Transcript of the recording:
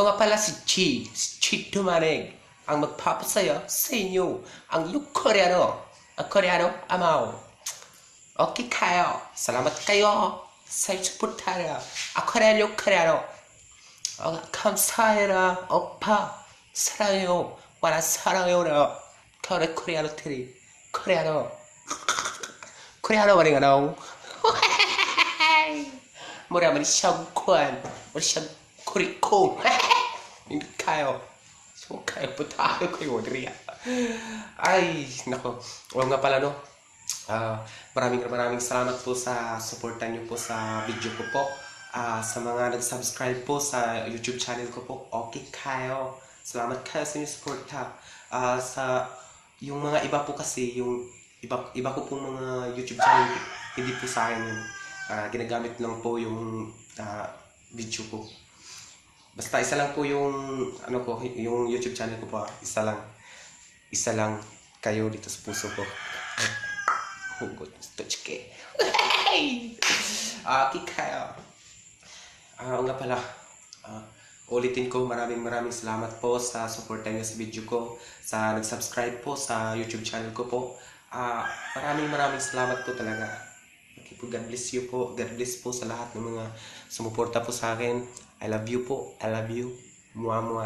Ako nga pala si Chi Dumanig, ang magpapasaya sa inyo, ang Koreano, ang Koreano amaw. Okay kayo, salamat kayo sa suportara. Ako rin yung Koreano. 감사해라, 오빠. 사랑해요. 와라 사랑해요라. 그래 코리아노 테리. 코리아노. 코리아노 말이 가나오. 뭐라 말이 샤구코안. 우리 샤구리콩. Hindi kayo. So kayo po tayo kayo. Ay, nako. O nga pala no. Maraming salamat po sa suporta niyo po sa video ko po. Sa mga nag-subscribe po sa YouTube channel ko po, okay kayo. Salamat kayo sa inyong suporta. Sa yung mga iba po kasi, yung iba ko pong mga YouTube channel, hindi po sa akin yun. Ginagamit lang po yung video ko. Basta isa lang po yung ano ko, yung YouTube channel ko po. Isa lang kayo dito sa puso ko. Hugot, touchke. Okay kayo. Nga pala, ulitin ko maraming salamat po sa suporta niyo sa video ko, sa nag-subscribe po sa YouTube channel ko po. Maraming salamat po talaga. Okay po, God bless you po. God bless po sa lahat ng mga sumuporta po sa akin. I love you po. I love you. Mua mua.